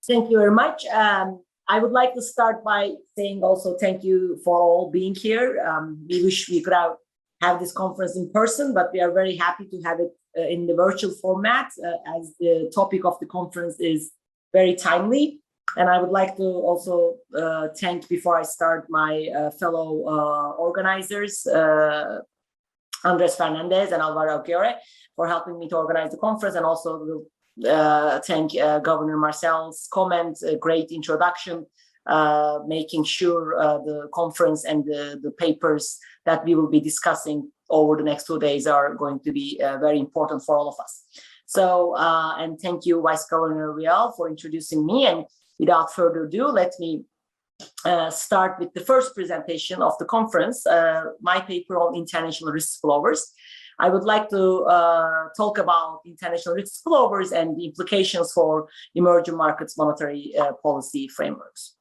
Thank you very much. I would like to start by saying also thank you for all being here. We wish we could have this conference in person, but we are very happy to have it in the virtual format as the topic of the conference is very timely. And I would like to also thank, before I start, my fellow organizers, Andres Fernandez and Alvaro Aguirre, for helping me to organize the conference, and also thank Governor Marcel's comments, a great introduction, making sure the conference and the papers that we will be discussing over the next 2 days are going to be very important for all of us. So, and thank you, Vice Governor Rial, for introducing me. And without further ado, let me start with the first presentation of the conference, my paper on international risk spillovers. I would like to talk about international risk spillovers and the implications for emerging markets monetary policy frameworks.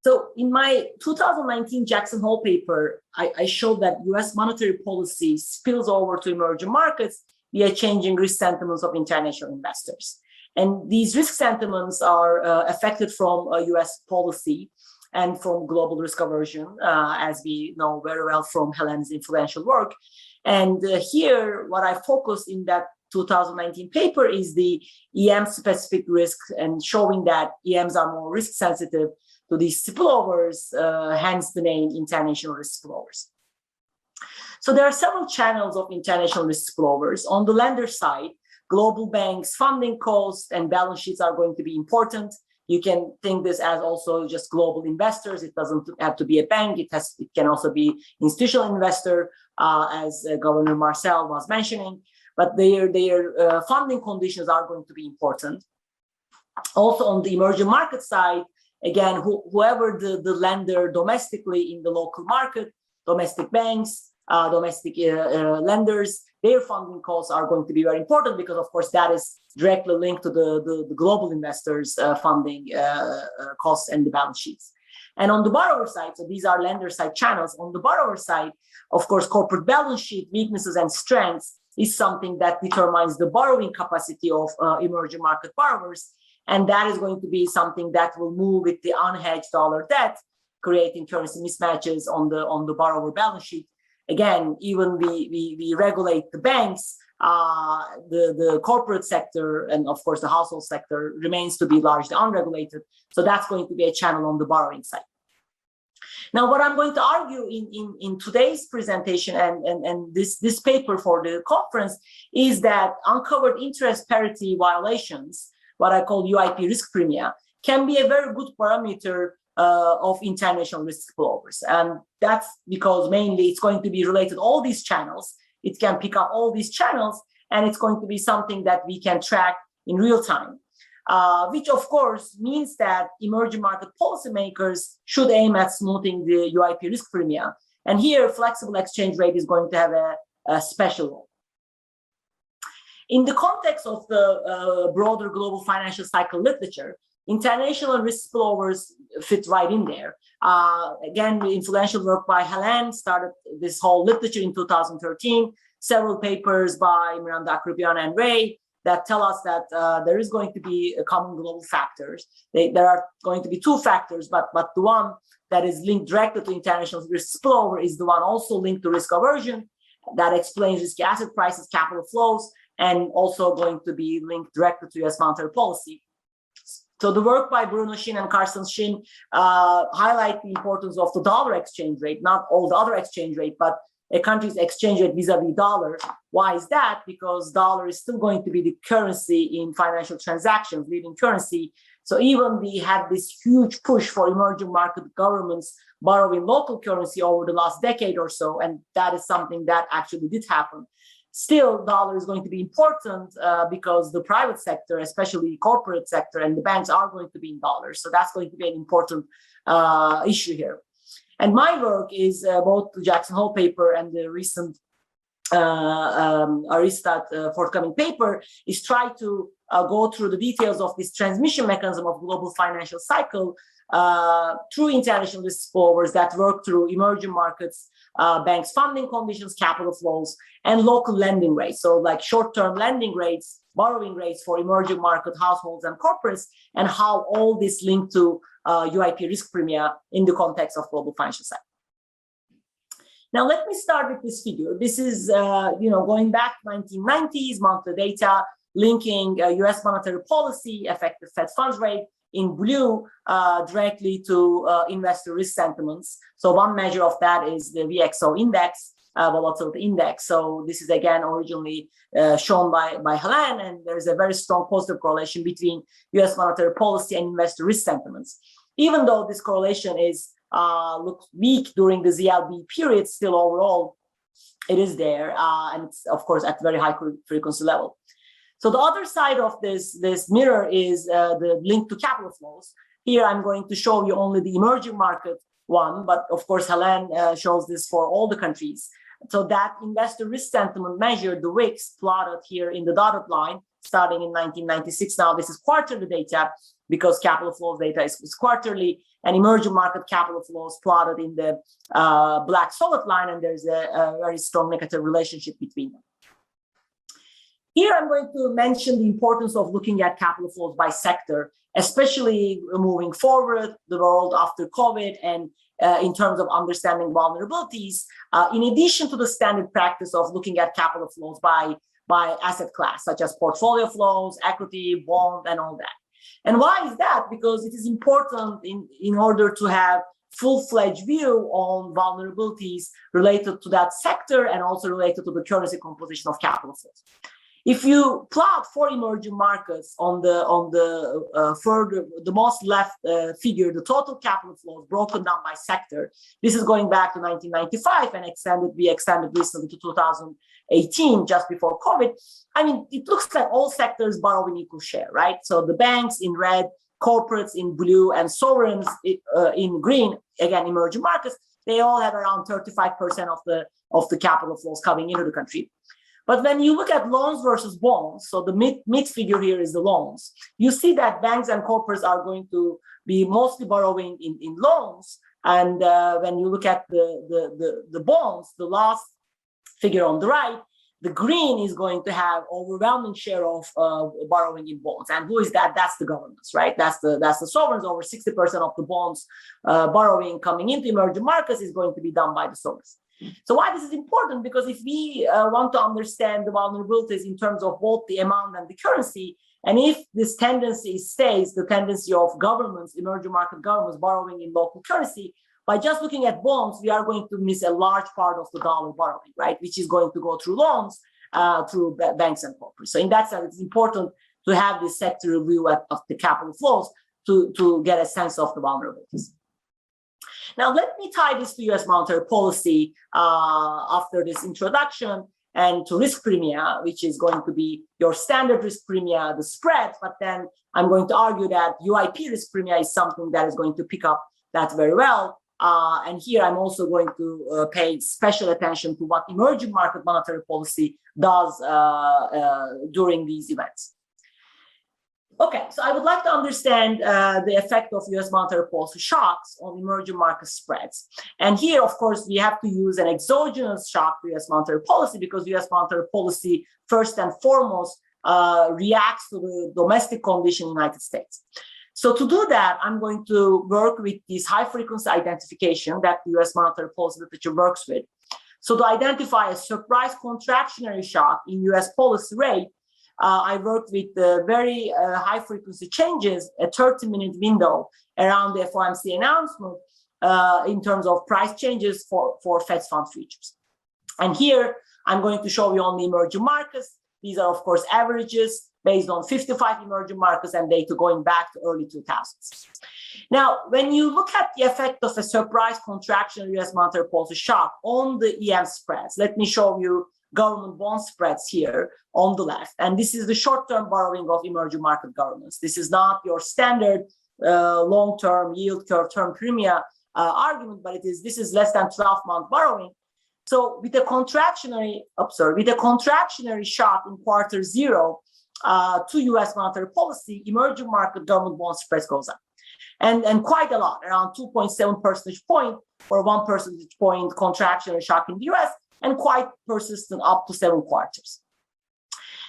So in my 2019 Jackson Hole paper, I showed that US monetary policy spills over to emerging markets via changing risk sentiments of international investors. And these risk sentiments are affected from US policy and from global risk aversion, as we know very well from Helen's influential work. And here, what I focused in that 2019 paper is the EM-specific risks, and showing that EMs are more risk-sensitive to these spillovers, hence the name international risk spillovers. So there are several channels of international risk spillovers. On the lender side, global banks' funding costs and balance sheets are going to be important. You can think this as also just global investors. It doesn't have to be a bank. It can also be institutional investor, as Governor Marcel was mentioning. But their funding conditions are going to be important. Also on the emerging market side, again, whoever the lender domestically in the local market, domestic banks, domestic lenders, their funding costs are going to be very important, because of course that is directly linked to the global investors' funding costs and the balance sheets. And on the borrower side, so these are lender side channels. On the borrower side, of course, corporate balance sheet weaknesses and strengths is something that determines the borrowing capacity of emerging market borrowers. And that is going to be something that will move with the unhedged dollar debt, creating currency mismatches on the borrower balance sheet. Again, even we regulate the banks, the corporate sector, and of course the household sector remains to be largely unregulated. So that's going to be a channel on the borrowing side. Now, what I'm going to argue in today's presentation and this paper for the conference is that uncovered interest parity violations, what I call UIP risk premia, can be a very good parameter of international risk spillovers. And that's because mainly it's going to be related to all these channels. It can pick up all these channels, and it's going to be something that we can track in real time, which of course means that emerging market policymakers should aim at smoothing the UIP risk premia. And here, flexible exchange rate is going to have a special role. In the context of the broader global financial cycle literature, international risk spillovers fit right in there. Again, the influential work by Helen started this whole literature in 2013. Several papers by Miranda Akrabian and Ray that tell us that there is going to be common global factors. There are going to be two factors, but the one that is linked directly to international risk spillover is the one also linked to risk aversion that explains risky asset prices, capital flows, and also going to be linked directly to US monetary policy. So the work by Bruno Shin and Carsten Shin highlight the importance of the dollar exchange rate, not all the other exchange rate, but a country's exchange rate vis-a-vis dollar. Why is that? Because dollar is still going to be the currency in financial transactions, leading currency. So even we had this huge push for emerging market governments borrowing local currency over the last decade or so, and that is something that actually did happen. Still, dollar is going to be important because the private sector, especially corporate sector, and the banks are going to be in dollars. So that's going to be an important issue here. And my work is both the Jackson Hole paper and the recent Aristat forthcoming paper is try to go through the details of this transmission mechanism of global financial cycle through international risk spillovers that work through emerging markets, banks' funding conditions, capital flows, and local lending rates. So like short-term lending rates, borrowing rates for emerging market households and corporates, and how all this linked to UIP risk premia in the context of global financial cycle. Now, let me start with this figure. This is, going back to 1990s, monthly data, linking US monetary policy, effective Fed funds rate in blue directly to investor risk sentiments. So one measure of that is the Vxo Index, volatility index. So this is again originally shown by Helen, and there's a very strong positive correlation between US monetary policy and investor risk sentiments. Even though this correlation is looks weak during the ZLB period, still overall it is there, and it's of course at very high frequency level. So the other side of this mirror is the link to capital flows. Here I'm going to show you only the emerging market one, but of course Helen shows this for all the countries. So that investor risk sentiment measure, the Vix, plotted here in the dotted line, starting in 1996. Now this is quarterly data because capital flows data is quarterly, and emerging market capital flows plotted in the black solid line, and there's a very strong negative relationship between them. Here I'm going to mention the importance of looking at capital flows by sector, especially moving forward, the world after COVID, and in terms of understanding vulnerabilities, in addition to the standard practice of looking at capital flows by asset class, such as portfolio flows, equity, bond, and all that. And why is that? Because it is important in order to have full-fledged view on vulnerabilities related to that sector and also related to the currency composition of capital flows. If you plot for emerging markets on the most left figure, the total capital flows broken down by sector, this is going back to 1995 and we extended recently to 2018, just before COVID. I mean, it looks like all sectors borrow in equal share, right? So the banks in red, corporates in blue, and sovereigns in green, again, emerging markets, they all have around 35% of the capital flows coming into the country. But when you look at loans versus bonds, so the mid figure here is the loans, you see that banks and corporates are going to be mostly borrowing in loans. And when you look at the bonds, the last figure on the right, the green is going to have overwhelming share of borrowing in bonds. And who is that? That's the governments, right? That's the sovereigns. Over 60% of the bonds borrowing coming into emerging markets is going to be done by the sovereigns. So why this is important? Because if we want to understand the vulnerabilities in terms of both the amount and the currency, and if this tendency stays, the tendency of governments, emerging market governments borrowing in local currency, by just looking at bonds, we are going to miss a large part of the dollar borrowing, right? Which is going to go through loans, through banks and corporates. So in that sense, it's important to have this sector review of the capital flows to get a sense of the vulnerabilities. Now, let me tie this to US monetary policy after this introduction and to risk premia, which is going to be your standard risk premia, the spread. But then I'm going to argue that UIP risk premia is something that is going to pick up that very well. And here I'm also going to pay special attention to what emerging market monetary policy does during these events. Okay, so I would like to understand the effect of US monetary policy shocks on emerging market spreads. And here, of course, we have to use an exogenous shock to US monetary policy because US monetary policy, first and foremost, reacts to the domestic condition in the United States. So to do that, I'm going to work with this high frequency identification that the US monetary policy literature works with. So to identify a surprise contractionary shock in US policy rate, I worked with very high frequency changes, a 30-minute window around the FOMC announcement in terms of price changes for Fed fund futures. And here I'm going to show you only emerging markets. These are, of course, averages based on 55 emerging markets and data going back to early 2000s. Now, when you look at the effect of a surprise contraction US monetary policy shock on the EM spreads, let me show you government bond spreads here on the left. And this is the short-term borrowing of emerging market governments. This is not your standard long-term yield curve term premia argument, but this is less than 12-month borrowing. So with a contractionary shock in quarter zero to US monetary policy, emerging market government bond spreads goes up. And quite a lot, around 2.7 percentage point or 1 percentage point contractionary shock in the US, and quite persistent up to 7 quarters.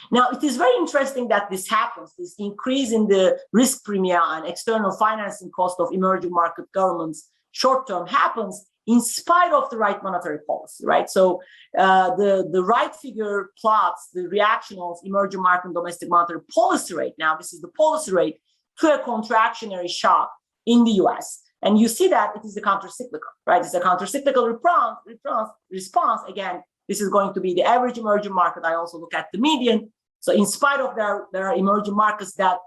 Now, it is very interesting that this happens, this increase in the risk premia and external financing cost of emerging market governments short-term happens in spite of the right monetary policy, right? So the right figure plots the reaction of emerging market and domestic monetary policy rate. Now, this is the policy rate to a contractionary shock in the US. And you see that it is a countercyclical, right? It's a countercyclical response. Again, this is going to be the average emerging market. I also look at the median. So in spite of there are emerging markets that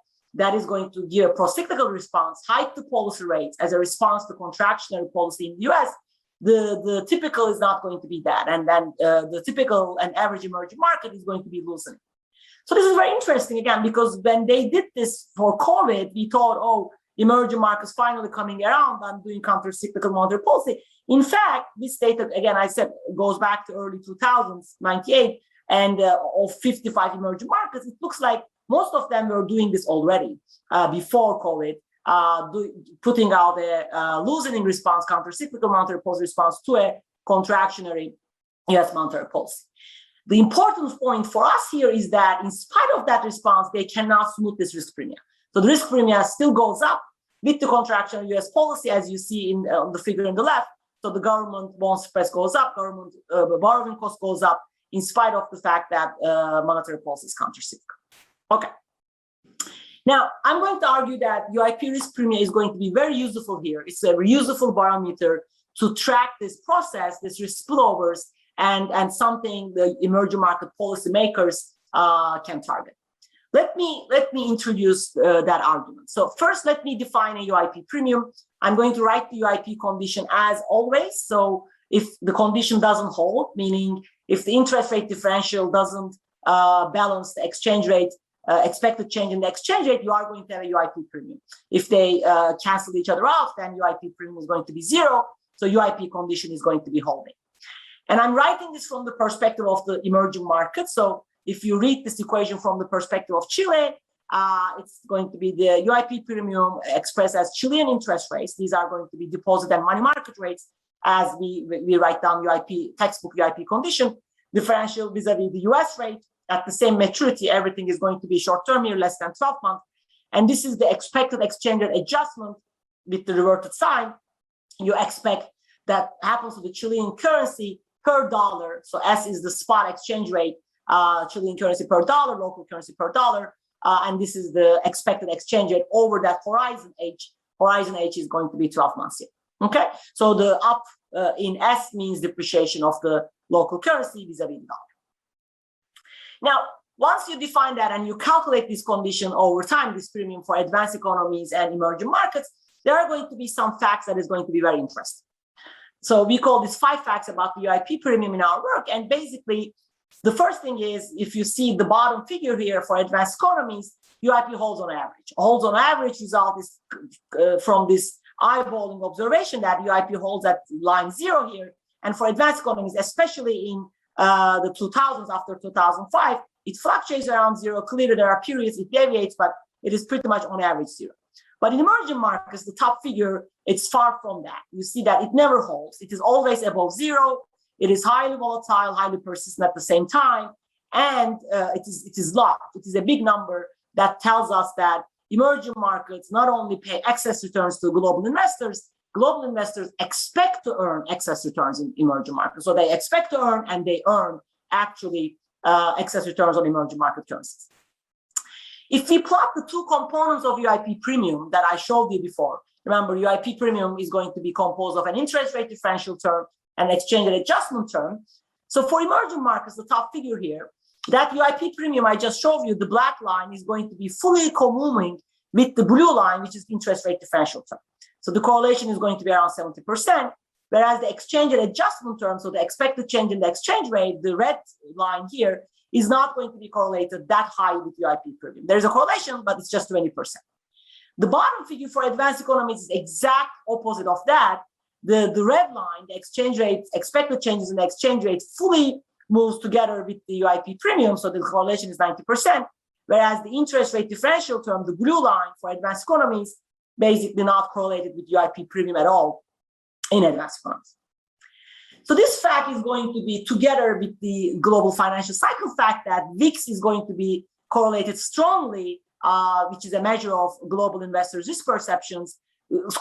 is going to give a procyclical response, hike the policy rates as a response to contractionary policy in the US, the typical is not going to be that. And then the typical and average emerging market is going to be loosening. So this is very interesting, again, because when they did this for COVID, we thought, oh, emerging markets finally coming around and doing counter-cyclical monetary policy. In fact, this data, again, I said, goes back to early 2000s, 98, and of 55 emerging markets, it looks like most of them were doing this already before COVID, putting out a loosening response, counter-cyclical monetary policy response to a contractionary US monetary policy. The important point for us here is that in spite of that response, they cannot smooth this risk premium. So the risk premium still goes up with the contraction of US policy, as you see in the figure on the left. So the government bond spread goes up, government borrowing cost goes up, in spite of the fact that monetary policy is countercyclical. Okay. Now, I'm going to argue that UIP risk premium is going to be very useful here. It's a reusable barometer to track this process, this risk spillovers, and something the emerging market policymakers can target. Let me introduce that argument. So first, let me define a UIP premium. I'm going to write the UIP condition as always. So if the condition doesn't hold, meaning if the interest rate differential doesn't balance the exchange rate, expected change in the exchange rate, you are going to have a UIP premium. If they cancel each other out, then UIP premium is going to be zero. So UIP condition is going to be holding. And I'm writing this from the perspective of the emerging market. So if you read this equation from the perspective of Chile, it's going to be the UIP premium expressed as Chilean interest rates. These are going to be deposit and money market rates as we write down UIP, textbook UIP condition, differential vis-a-vis the US rate. At the same maturity, everything is going to be short-term here, less than 12 months. And this is the expected exchange rate adjustment with the reverted sign. You expect that happens to the Chilean currency per dollar. So S is the spot exchange rate, Chilean currency per dollar, local currency per dollar. And this is the expected exchange rate over that horizon H. Horizon H is going to be 12 months here. Okay, so the up in S means depreciation of the local currency vis-a-vis the dollar. Now, once you define that and you calculate this condition over time, this premium for advanced economies and emerging markets, there are going to be some facts that is going to be very interesting. So we call this 5 facts about the UIP premium in our work. And basically, the first thing is, if you see the bottom figure here for advanced economies, UIP holds on average. Holds on average result is from this eyeballing observation that UIP holds at line 0 here. And for advanced economies, especially in the 2000s, after 2005, it fluctuates around 0. Clearly, there are periods it deviates, but it is pretty much on average 0. But in emerging markets, the top figure, it's far from that. You see that it never holds. It is always above 0. It is highly volatile, highly persistent at the same time, and it is locked. It is a big number that tells us that emerging markets not only pay excess returns to global investors expect to earn excess returns in emerging markets. So they expect to earn, and they earn actually excess returns on emerging market currencies. If we plot the 2 components of UIP premium that I showed you before, remember UIP premium is going to be composed of an interest rate differential term and exchange rate adjustment term. So for emerging markets, the top figure here, that UIP premium I just showed you, the black line is going to be fully commingling with the blue line, which is interest rate differential term. So the correlation is going to be around 70%, whereas the exchange rate adjustment term, so the expected change in the exchange rate, the red line here, is not going to be correlated that high with UIP premium. There's a correlation, but it's just 20%. The bottom figure for advanced economies is exact opposite of that. the red line, the exchange rate, expected changes in the exchange rate fully moves together with the UIP premium, so the correlation is 90%, whereas the interest rate differential term, the blue line for advanced economies, basically not correlated with UIP premium at all in advanced economies. So this fact is going to be together with the global financial cycle fact that VIX is going to be correlated strongly, which is a measure of global investors' risk perceptions,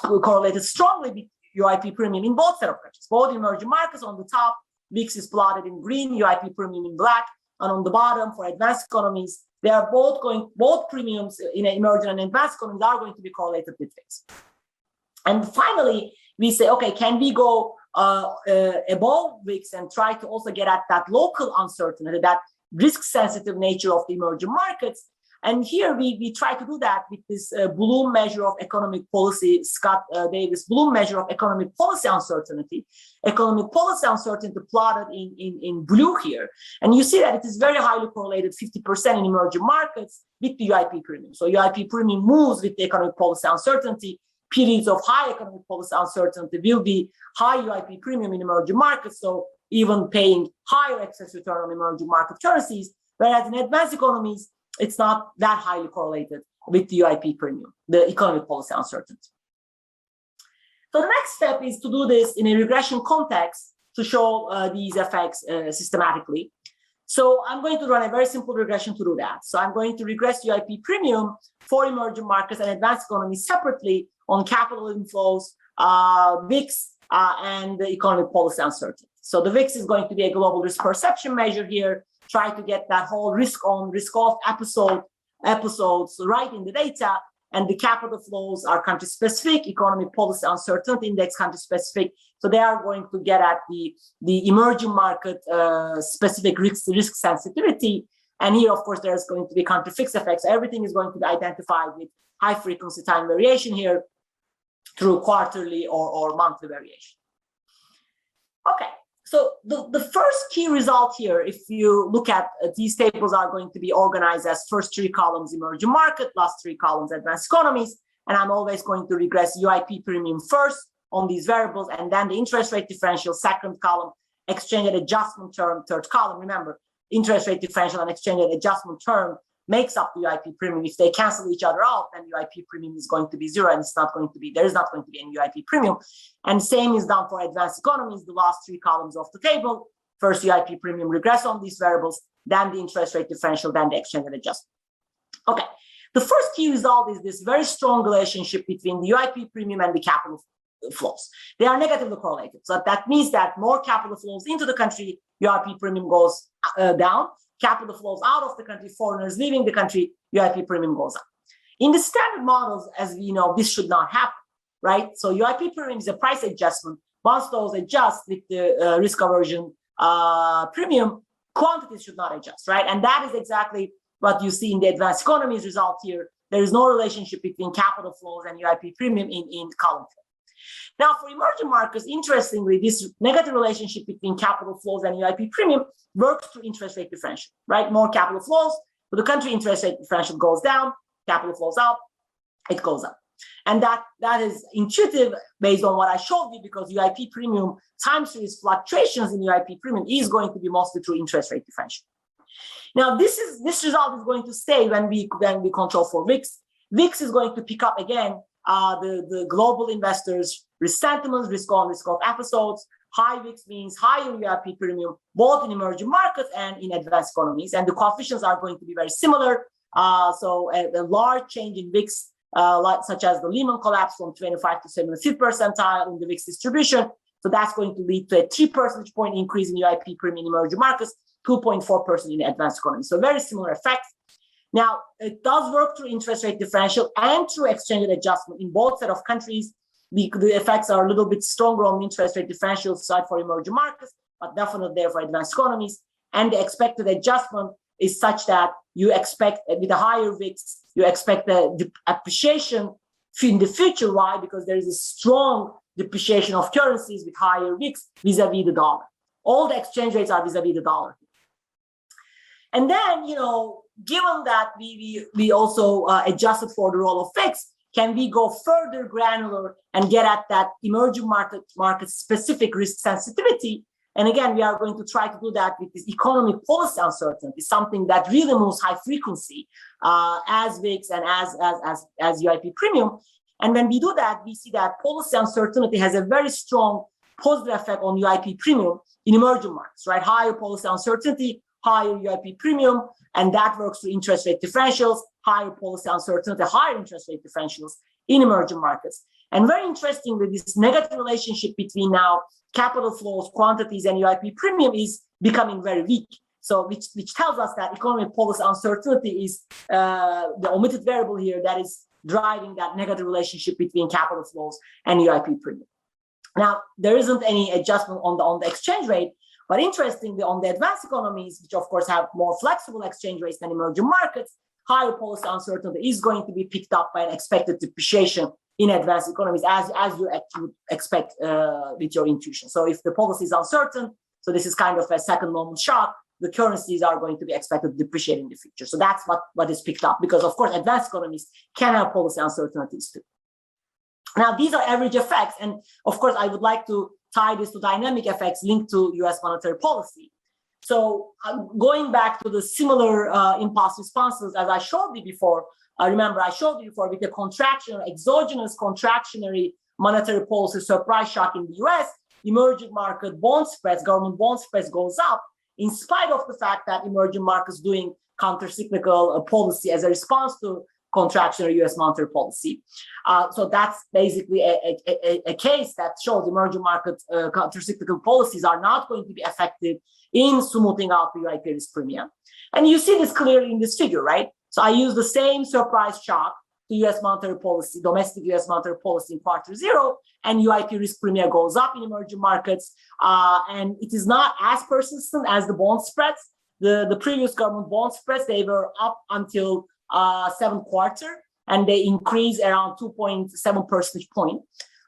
correlated strongly with UIP premium in both set of countries. Both emerging markets on the top, VIX is plotted in green, UIP premium in black, and on the bottom for advanced economies, they are both premiums in emerging and advanced economies are going to be correlated with VIX. And finally, we say, okay, can we go above VIX and try to also get at that local uncertainty, that risk-sensitive nature of the emerging markets? And here we try to do that with this Bloom measure of economic policy, Scott Davis Bloom measure of economic policy uncertainty. Economic policy uncertainty plotted in blue here. And you see that it is very highly correlated, 50% in emerging markets with the UIP premium. So UIP premium moves with the economic policy uncertainty. Periods of high economic policy uncertainty will be high UIP premium in emerging markets, so even paying higher excess return on emerging market currencies, whereas in advanced economies, it's not that highly correlated with the UIP premium, the economic policy uncertainty. So the next step is to do this in a regression context to show these effects systematically. So I'm going to run a very simple regression to do that. So I'm going to regress UIP premium for emerging markets and advanced economies separately on capital inflows, VIX, and the economic policy uncertainty. So the VIX is going to be a global risk perception measure here, try to get that whole risk on, risk off episodes right in the data, and the capital flows are country specific, economic policy uncertainty index country specific. So they are going to get at the emerging market specific risk sensitivity. And here, of course, there's going to be country fixed effects. Everything is going to be identified with high frequency time variation here through quarterly or monthly variation. Okay. So the first key result here, if you look at these tables, are going to be organized as first three columns emerging market, last three columns advanced economies. And I'm always going to regress UIP premium first on these variables, and then the interest rate differential, second column, exchange rate adjustment term, third column. Remember, interest rate differential and exchange rate adjustment term makes up the UIP premium. If they cancel each other out, then UIP premium is going to be zero, and it's not going to be, there is not going to be any UIP premium. And same is done for advanced economies, the last three columns of the table. First UIP premium regress on these variables, then the interest rate differential, then the exchange rate adjustment. Okay, the first key result is this very strong relationship between the UIP premium and the capital flows. They are negatively correlated. So that means that more capital flows into the country, UIP premium goes down. Capital flows out of the country, foreigners leaving the country, UIP premium goes up. In the standard models, as we know, this should not happen, right? So UIP premium is a price adjustment. Once those adjust with the risk aversion premium, quantities should not adjust, right? And that is exactly what you see in the advanced economies result here. There is no relationship between capital flows and UIP premium in column four. Now, for emerging markets, interestingly, this negative relationship between capital flows and UIP premium works through interest rate differential, right? More capital flows, but the country interest rate differential goes down, capital flows up, it goes up. And that is intuitive based on what I showed you, because UIP premium time series fluctuations in UIP premium is going to be mostly through interest rate differential. Now, this result is going to stay when we control for VIX. VIX is going to pick up again the global investors' risk sentiments, risk on, risk off episodes. High VIX means higher UIP premium, both in emerging markets and in advanced economies. And the coefficients are going to be very similar. So a large change in VIX, such as the Lehman collapse from 25 to 75th percentile in the VIX distribution. So that's going to lead to a 3 percentage point increase in UIP premium in emerging markets, 2.4% in advanced economies. So very similar effects. Now, it does work through interest rate differential and through exchange rate adjustment in both set of countries. The effects are a little bit stronger on the interest rate differential side for emerging markets, but definitely there for advanced economies. And the expected adjustment is such that you expect, with a higher VIX, you expect the appreciation in the future. Why? Because there is a strong depreciation of currencies with higher VIX vis-a-vis the dollar. All the exchange rates are vis-a-vis the dollar. And then, given that we also adjusted for the role of VIX, can we go further granular and get at that emerging market specific risk sensitivity? And again, we are going to try to do that with this economic policy uncertainty, something that really moves high frequency as VIX and as UIP premium. And when we do that, we see that policy uncertainty has a very strong positive effect on UIP premium in emerging markets, right? Higher policy uncertainty, higher UIP premium, and that works through interest rate differentials, higher policy uncertainty, higher interest rate differentials in emerging markets. And very interestingly, this negative relationship between now capital flows, quantities, and UIP premium is becoming very weak. So which tells us that economic policy uncertainty is the omitted variable here that is driving that negative relationship between capital flows and UIP premium. Now, there isn't any adjustment on the exchange rate, but interestingly, on the advanced economies, which of course have more flexible exchange rates than emerging markets, higher policy uncertainty is going to be picked up by an expected depreciation in advanced economies, as you would expect with your intuition. So if the policy is uncertain, so this is kind of a second moment shock, the currencies are going to be expected to depreciate in the future. So that's what is picked up, because of course advanced economies can have policy uncertainties too. Now, these are average effects, and of course I would like to tie this to dynamic effects linked to US monetary policy. So going back to the similar impulse responses as I showed you before, remember I showed you before with the contraction, exogenous contractionary monetary policy surprise shock in the US, emerging market bond spreads, government bond spreads goes up, in spite of the fact that emerging markets doing counter-cyclical policy as a response to contractionary US monetary policy. So that's basically a case that shows emerging market counter-cyclical policies are not going to be effective in smoothing out the UIP risk premium. And you see this clearly in this figure, right? So I use the same surprise shock to US monetary policy, domestic US monetary policy in quarter zero, and UIP risk premium goes up in emerging markets. And it is not as persistent as the bond spreads. The previous government bond spreads, they were up until seventh quarter, and they increase around 2.7 percentage point.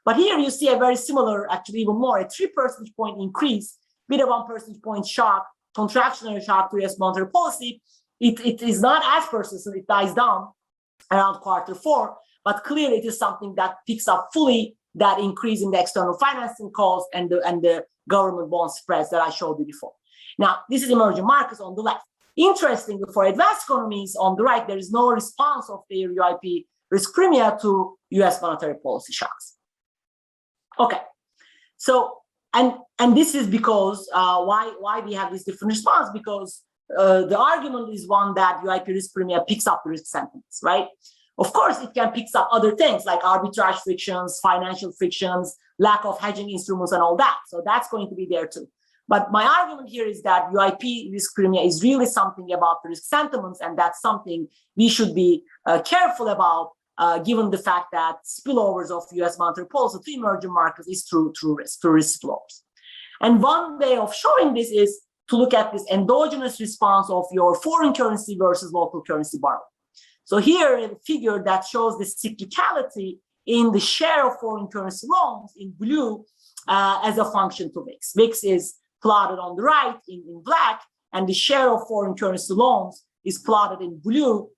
But here you see a very similar, actually even more, a 3 percentage point increase with a 1 percentage point shock, contractionary shock to US monetary policy. It is not as persistent, it dies down around quarter four, but clearly it is something that picks up fully that increase in the external financing cost and the government bond spreads that I showed you before. Now, this is emerging markets on the left. Interestingly, for advanced economies on the right, there is no response of their UIP risk premium to US monetary policy shocks. Okay, so and this is because why we have this different response, because the argument is one that UIP risk premium picks up the risk sentiments, right? Of course, it can pick up other things like arbitrage frictions, financial frictions, lack of hedging instruments, and all that. So that's going to be there too. But my argument here is that UIP risk premium is really something about the risk sentiments, and that's something we should be careful about, given the fact that spillovers of US monetary policy to emerging markets is through risk flows. And one way of showing this is to look at this endogenous response of your foreign currency versus local currency borrowing. So here a figure that shows the cyclicality in the share of foreign currency loans in blue as a function to VIX. VIX is plotted on the right in black, and the share of foreign currency loans is plotted in blue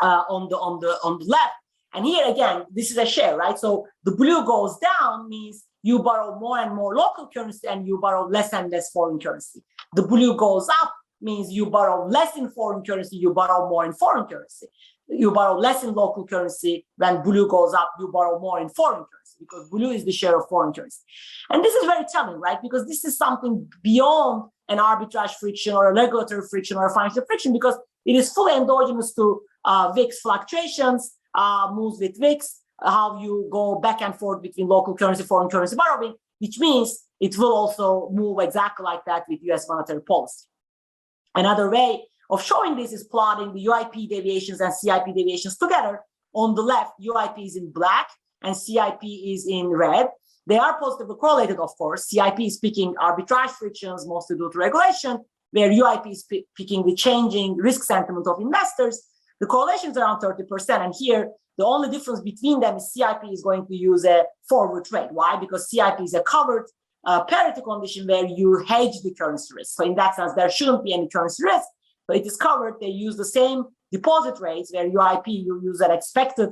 on the left. And here again, this is a share, right? So the blue goes down means you borrow more and more local currency and you borrow less and less foreign currency. The blue goes up means you borrow less in foreign currency, you borrow more in foreign currency. You borrow less in local currency. When blue goes up, you borrow more in foreign currency, because blue is the share of foreign currency. And this is very telling, right? Because this is something beyond an arbitrage friction or a regulatory friction or a financial friction, because it is fully endogenous to VIX fluctuations, moves with VIX, how you go back and forth between local currency, foreign currency borrowing, which means it will also move exactly like that with US monetary policy. Another way of showing this is plotting the UIP deviations and CIP deviations together. On the left, UIP is in black and CIP is in red. They are positively correlated, of course. CIP is picking arbitrage frictions, mostly due to regulation, where UIP is picking the changing risk sentiment of investors. The correlation is around 30%. And here, the only difference between them is CIP is going to use a forward rate. Why? Because CIP is a covered parity condition where you hedge the currency risk. So in that sense, there shouldn't be any currency risk. So it is covered. They use the same deposit rates, where UIP, you use an expected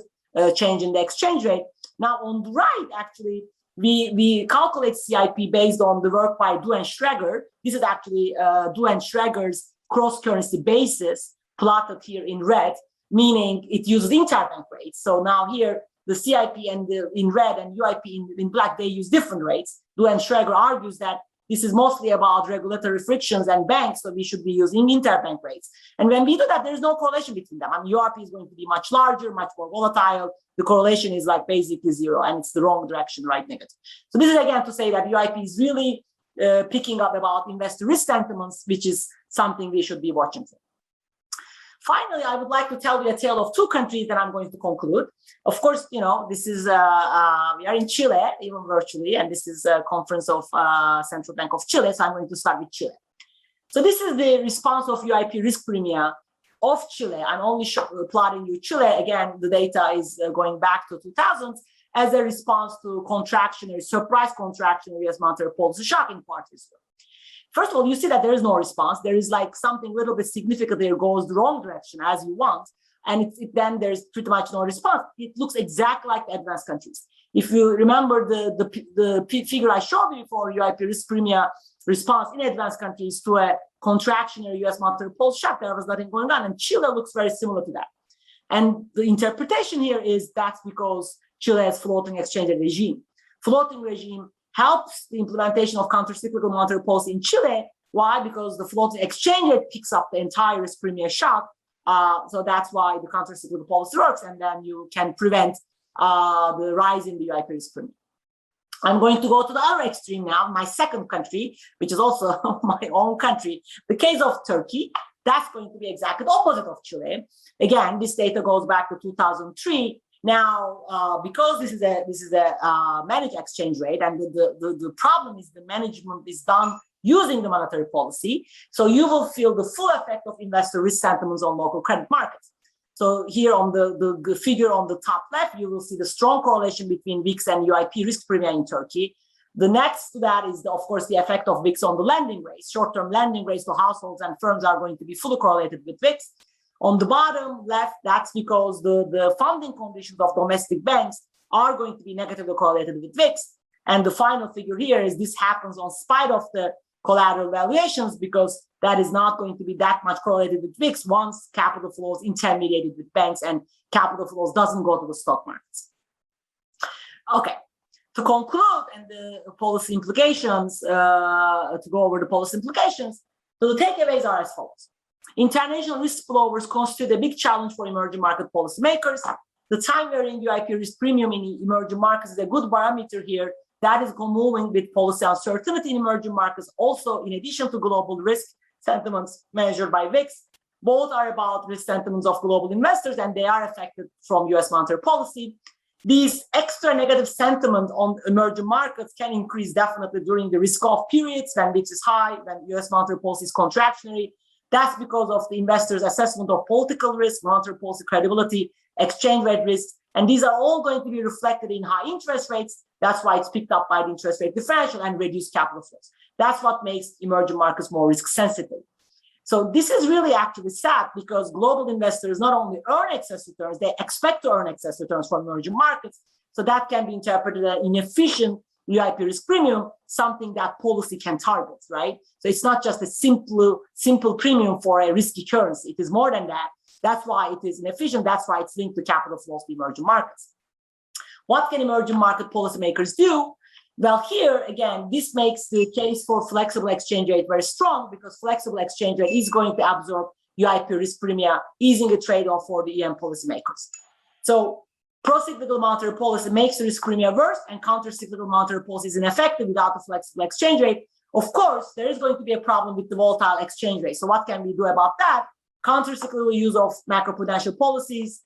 change in the exchange rate. Now, on the right, actually, we calculate CIP based on the work by Du and Schreger. This is actually Du and Schreger's cross-currency basis plotted here in red, meaning it uses interbank rates. So now here, the CIP in red and UIP in black, they use different rates. Du and Schreger argues that this is mostly about regulatory frictions and banks, so we should be using interbank rates. And when we do that, there's no correlation between them. I mean, URP is going to be much larger, much more volatile. The correlation is like basically zero, and it's the wrong direction, right? Negative. So this is again to say that UIP is really picking up about investor risk sentiments, which is something we should be watching for. Finally, I would like to tell you a tale of two countries that I'm going to conclude. Of course, you know, this is, we are in Chile, even virtually, and this is a conference of Central Bank of Chile, so I'm going to start with Chile. So this is the response of UIP risk premia of Chile. I'm only plotting you Chile. Again, the data is going back to 2000s as a response to contractionary, surprise contractionary US monetary policy shocking quarters. First of all, you see that there is no response. There is like something a little bit significant there goes the wrong direction as you want. And then there's pretty much no response. It looks exactly like the advanced countries. If you remember the figure I showed you for UIP risk premia response in advanced countries to a contractionary US monetary policy shock, there was nothing going on. And Chile looks very similar to that. And the interpretation here is that's because Chile has floating exchange rate regime. Floating regime helps the implementation of countercyclical monetary policy in Chile. Why? Because the floating exchange rate picks up the entire risk premia shock. So that's why the countercyclical policy works, and then you can prevent the rise in the UIP risk premia. I'm going to go to the other extreme now, my second country, which is also my own country. The case of Turkey, that's going to be exactly the opposite of Chile. Again, this data goes back to 2003. Now, because this is a managed exchange rate, and the problem is the management is done using the monetary policy, so you will feel the full effect of investor risk sentiments on local credit markets. So here on the figure on the top left, you will see the strong correlation between VIX and UIP risk premia in Turkey. The next to that is, of course, the effect of VIX on the lending rates. Short-term lending rates to households and firms are going to be fully correlated with VIX. On the bottom left, that's because the funding conditions of domestic banks are going to be negatively correlated with VIX. And the final figure here is this happens on spite of the collateral valuations, because that is not going to be that much correlated with VIX once capital flows intermediated with banks and capital flows doesn't go to the stock markets. Okay, to conclude and the policy implications, to go over the policy implications, so the takeaways are as follows. International risk spillovers constitute a big challenge for emerging market policymakers. The time varying UIP risk premium in emerging markets is a good barometer here. That is moving with policy uncertainty in emerging markets. Also, in addition to global risk sentiments measured by VIX, both are about risk sentiments of global investors, and they are affected from US monetary policy. These extra negative sentiment on emerging markets can increase definitely during the risk-off periods when VIX is high, when US monetary policy is contractionary. That's because of the investors' assessment of political risk, monetary policy credibility, exchange rate risk, and these are all going to be reflected in high interest rates. That's why it's picked up by the interest rate differential and reduced capital flows. That's what makes emerging markets more risk sensitive. So this is really actually sad, because global investors not only earn excess returns, they expect to earn excess returns from emerging markets. So that can be interpreted as inefficient UIP risk premium, something that policy can target, right? So it's not just a simple premium for a risky currency. It is more than that. That's why it is inefficient. That's why it's linked to capital flows to emerging markets. What can emerging market policymakers do? Well, here, again, this makes the case for flexible exchange rate very strong, because flexible exchange rate is going to absorb UIP risk premia, easing a trade-off for the EM policymakers. So pro-cyclical monetary policy makes the risk premia worse, and counter-cyclical monetary policy is ineffective without the flexible exchange rate. Of course, there is going to be a problem with the volatile exchange rate. So what can we do about that? Counter-cyclical use of macroprudential policies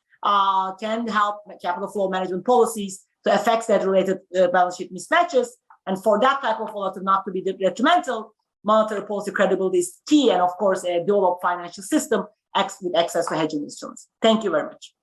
can help capital flow management policies to affect that related balance sheet mismatches. And for that type of volatility not to be detrimental, monetary policy credibility is key. And of course, a developed financial system with access to hedging instruments. Thank you very much.